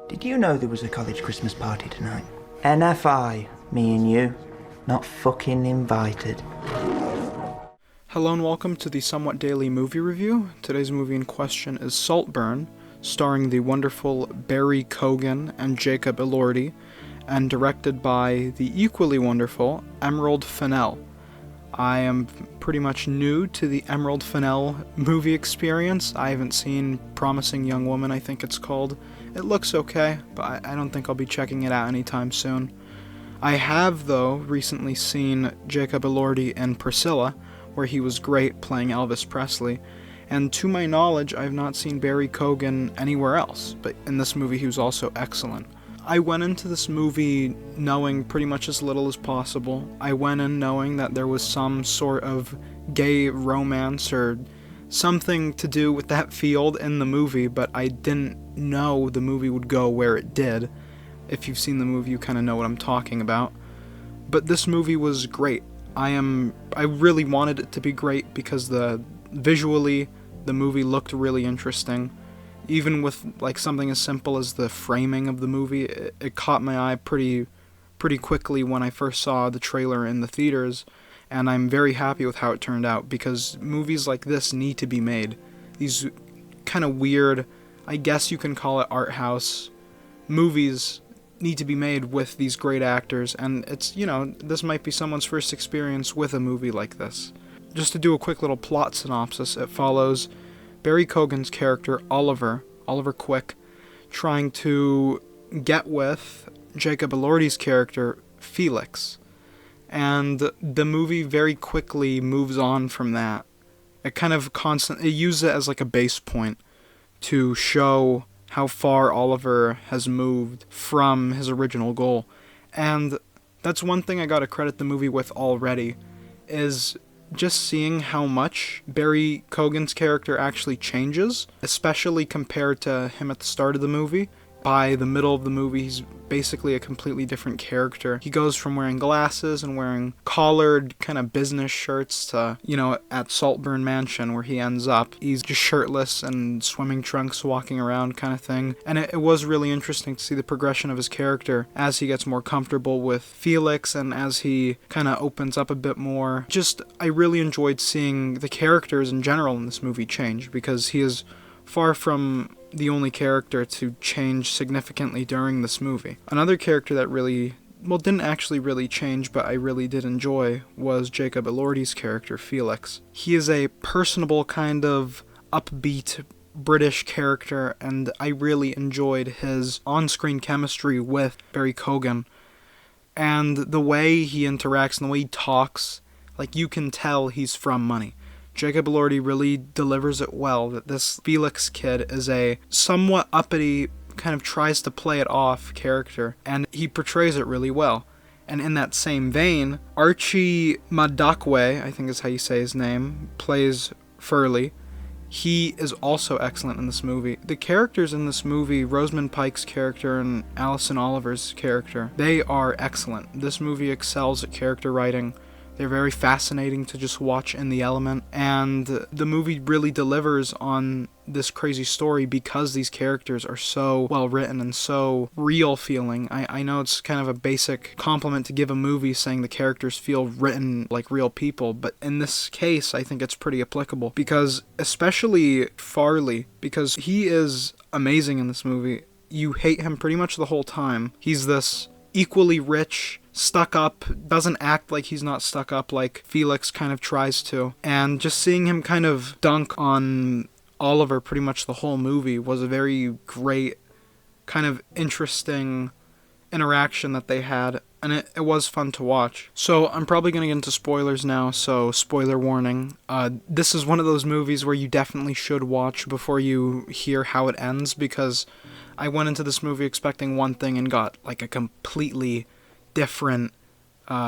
Did you know there was a college Christmas party tonight? NFI, me and you. Not fucking invited. Hello and welcome to the somewhat daily movie review. Today's movie in question is Saltburn, starring the wonderful Barry Keoghan and Jacob Elordi, and directed by the equally wonderful Emerald Fennell. I am pretty much new to the Emerald Fennell movie experience. I haven't seen Promising Young Woman, I think it's called. It looks okay, but I don't think I'll be checking it out anytime soon. I have, though, recently seen Jacob Elordi in Priscilla, where he was great playing Elvis Presley, and to my knowledge, I have not seen Barry Keoghan anywhere else, but in this movie he was also excellent. I went into this movie knowing pretty much as little as possible. I went in knowing that there was some sort of gay romance or something to do with that field in the movie, but I didn't know the movie would go where it did. If you've seen the movie, you kind of know what I'm talking about. But this movie was great. I really wanted it to be great because visually the movie looked really interesting. Even with like something as simple as the framing of the movie, it caught my eye pretty quickly when I first saw the trailer in the theaters, and I'm very happy with how it turned out because movies like this need to be made. These kind of weird, I guess you can call it art house movies, need to be made with these great actors, and it's, this might be someone's first experience with a movie like this. Just to do a quick little plot synopsis, it follows Barry Keoghan's character, Oliver Quick, trying to get with Jacob Elordi's character, Felix. And the movie very quickly moves on from that. It kind of it uses it as like a base point to show how far Oliver has moved from his original goal. And that's one thing I gotta credit the movie with already, is just seeing how much Barry Keoghan's character actually changes, especially compared to him at the start of the movie. By the middle of the movie, he's basically a completely different character. He goes from wearing glasses and wearing collared kind of business shirts to, at Saltburn Mansion where he ends up, he's just shirtless and swimming trunks walking around kind of thing. And it was really interesting to see the progression of his character as he gets more comfortable with Felix and as he kind of opens up a bit more. I really enjoyed seeing the characters in general in this movie change because he is far from the only character to change significantly during this movie. Another character that didn't actually really change, but I really did enjoy, was Jacob Elordi's character, Felix. He is a personable kind of upbeat British character, and I really enjoyed his on-screen chemistry with Barry Keoghan. And the way he interacts and the way he talks, you can tell he's from money. Jacob Elordi really delivers it well, that this Felix kid is a somewhat uppity, kind of tries to play it off character, and he portrays it really well. And in that same vein, Archie Madakwe, I think is how you say his name, plays Furley. He is also excellent in this movie. The characters in this movie, Rosamund Pike's character and Alison Oliver's character, they are excellent. This movie excels at character writing. They're very fascinating to just watch in the element, and the movie really delivers on this crazy story because these characters are so well written and so real feeling. I know it's kind of a basic compliment to give a movie saying the characters feel written like real people, but in this case I think it's pretty applicable because especially Farley, because he is amazing in this movie. You hate him pretty much the whole time. He's this equally rich, stuck up, doesn't act like he's not stuck up like Felix kind of tries to. And just seeing him kind of dunk on Oliver pretty much the whole movie was a very great, kind of interesting interaction that they had. And it was fun to watch. So I'm probably going to get into spoilers now, so spoiler warning. This is one of those movies where you definitely should watch before you hear how it ends, because I went into this movie expecting one thing and got a completely different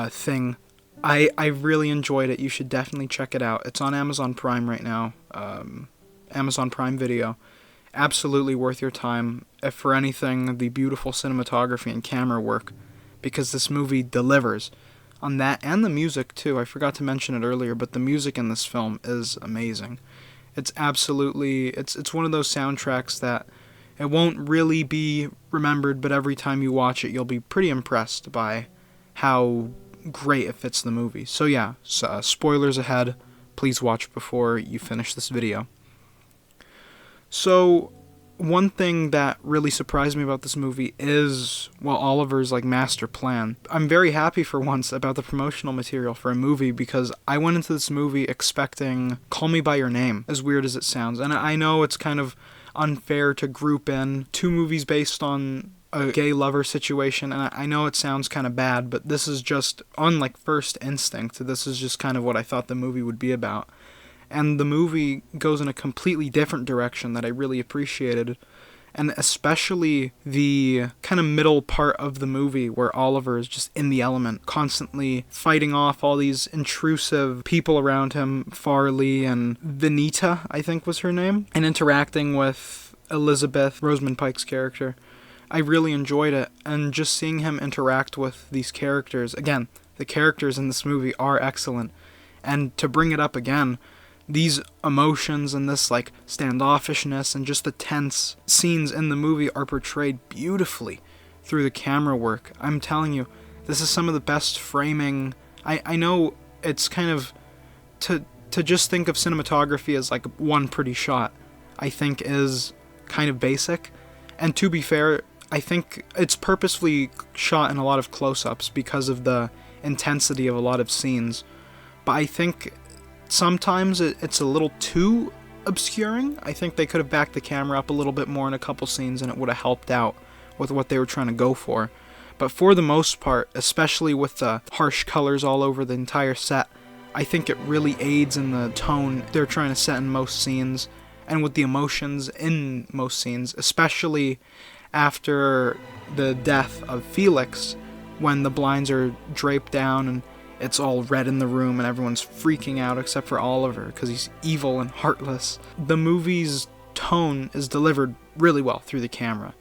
thing. I really enjoyed it. You should definitely check it out. It's on Amazon Prime right now. Amazon Prime Video. Absolutely worth your time. If for anything, the beautiful cinematography and camera work, because this movie delivers on that, and the music too. I forgot to mention it earlier, but the music in this film is amazing. It's absolutely, it's one of those soundtracks that It won't really be remembered, but every time you watch it, you'll be pretty impressed by how great it fits the movie. So yeah, spoilers ahead. Please watch before you finish this video. So, one thing that really surprised me about this movie is, well, Oliver's, master plan. I'm very happy for once about the promotional material for a movie, because I went into this movie expecting Call Me By Your Name, as weird as it sounds. And I know it's kind of unfair to group in two movies based on a gay lover situation, and I know it sounds kind of bad, but this is just, on first instinct, this is just kind of what I thought the movie would be about. And the movie goes in a completely different direction that I really appreciated, and especially the kind of middle part of the movie where Oliver is just in the element, constantly fighting off all these intrusive people around him, Farley and Venita, I think was her name, and interacting with Elizabeth, Rosamund Pike's character. I really enjoyed it, and just seeing him interact with these characters, again, the characters in this movie are excellent, and to bring it up again, these emotions and this standoffishness and just the tense scenes in the movie are portrayed beautifully through the camera work. I'm telling you, this is some of the best framing. I know it's kind of, to just think of cinematography as one pretty shot, I think is kind of basic. And to be fair, I think it's purposefully shot in a lot of close-ups because of the intensity of a lot of scenes. But I think sometimes it's a little too obscuring. I think they could have backed the camera up a little bit more in a couple scenes and it would have helped out with what they were trying to go for. But for the most part, especially with the harsh colors all over the entire set, I think it really aids in the tone they're trying to set in most scenes and with the emotions in most scenes, especially after the death of Felix, when the blinds are draped down and it's all red in the room and everyone's freaking out except for Oliver because he's evil and heartless. The movie's tone is delivered really well through the camera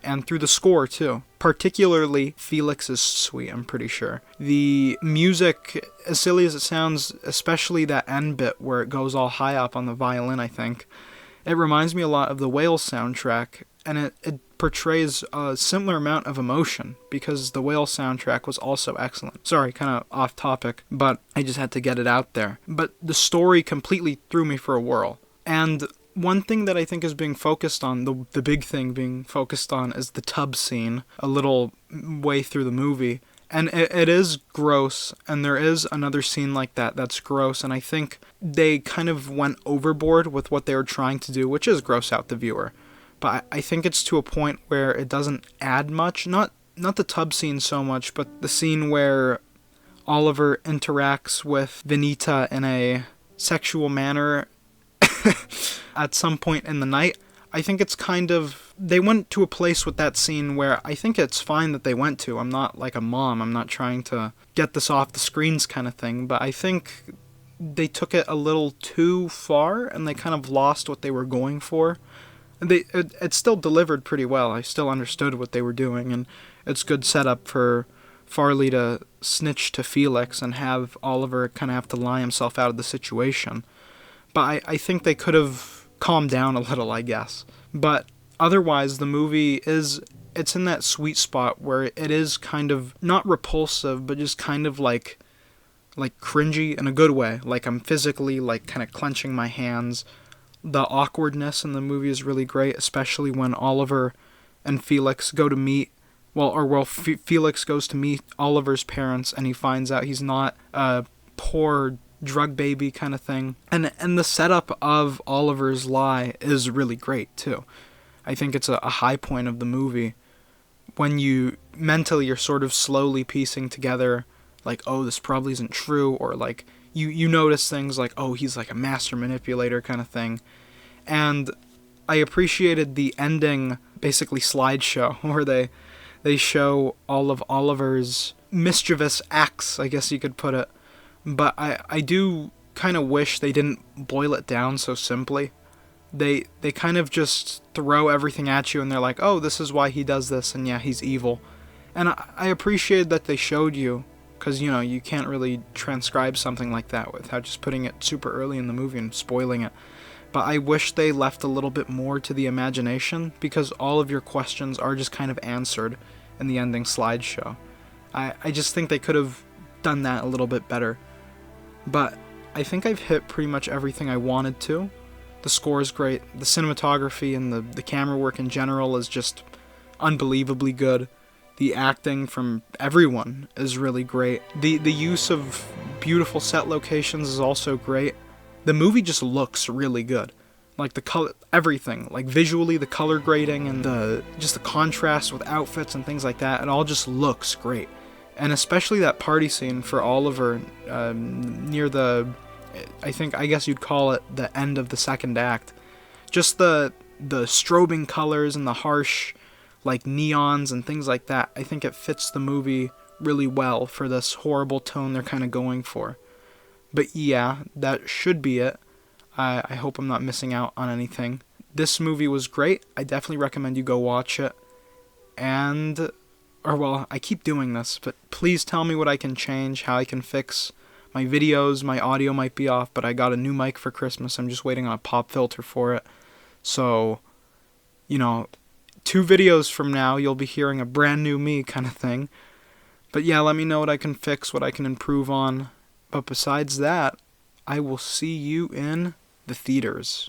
and through the score too. Particularly Felix is sweet, I'm pretty sure. The music, as silly as it sounds, especially that end bit where it goes all high up on the violin, I think, it reminds me a lot of the Whales soundtrack, and it portrays a similar amount of emotion because the Whale soundtrack was also excellent. Sorry, kind of off topic, but I just had to get it out there. But the story completely threw me for a whirl. And one thing that I think is being focused on, the big thing being focused on, is the tub scene a little way through the movie. And it is gross, and there is another scene like that that's gross, and I think they kind of went overboard with what they were trying to do, which is gross out the viewer. But I think it's to a point where it doesn't add much. Not the tub scene so much, but the scene where Oliver interacts with Venita in a sexual manner at some point in the night. I think it's kind of, they went to a place with that scene where I think it's fine that they went to. I'm not like a mom. I'm not trying to get this off the screens kind of thing. But I think they took it a little too far and they kind of lost what they were going for. It still delivered pretty well. I still understood what they were doing, and it's good setup for Farley to snitch to Felix and have Oliver kind of have to lie himself out of the situation. But I think they could have calmed down a little, I guess. But otherwise, the movie it's in that sweet spot where it is kind of not repulsive, but just kind of like cringy in a good way. Like I'm physically kind of clenching my hands. The awkwardness in the movie is really great, especially when Oliver and Felix go to meet, Felix goes to meet Oliver's parents and he finds out he's not a poor drug baby kind of thing. And the setup of Oliver's lie is really great too. I think it's a high point of the movie when you're sort of slowly piecing together oh, this probably isn't true, or you notice things oh, he's a master manipulator kind of thing. And I appreciated the ending, basically slideshow, where they show all of Oliver's mischievous acts, I guess you could put it. But I do kind of wish they didn't boil it down so simply. They kind of just throw everything at you and they're oh, this is why he does this, and yeah, he's evil. And I appreciated that they showed you, because, you can't really transcribe something like that without just putting it super early in the movie and spoiling it. but I wish they left a little bit more to the imagination, because all of your questions are just kind of answered in the ending slideshow. I just think they could have done that a little bit better. But I think I've hit pretty much everything I wanted to. The score is great. The cinematography and the camera work in general is just unbelievably good. The acting from everyone is really great. The use of beautiful set locations is also great. The movie just looks really good. Like the color, everything, like visually, the color grading and the contrast with outfits and things like that, it all just looks great. And especially that party scene for Oliver near I guess you'd call it the end of the second act. Just the strobing colors and the harsh like neons and things like that. I think it fits the movie really well for this horrible tone they're kind of going for. But yeah, that should be it. I hope I'm not missing out on anything. This movie was great. I definitely recommend you go watch it. I keep doing this, but please tell me what I can change, how I can fix my videos. My audio might be off, but I got a new mic for Christmas. I'm just waiting on a pop filter for it. So, 2 videos from now, you'll be hearing a brand new me kind of thing. But yeah, let me know what I can fix, what I can improve on. But besides that, I will see you in the theaters.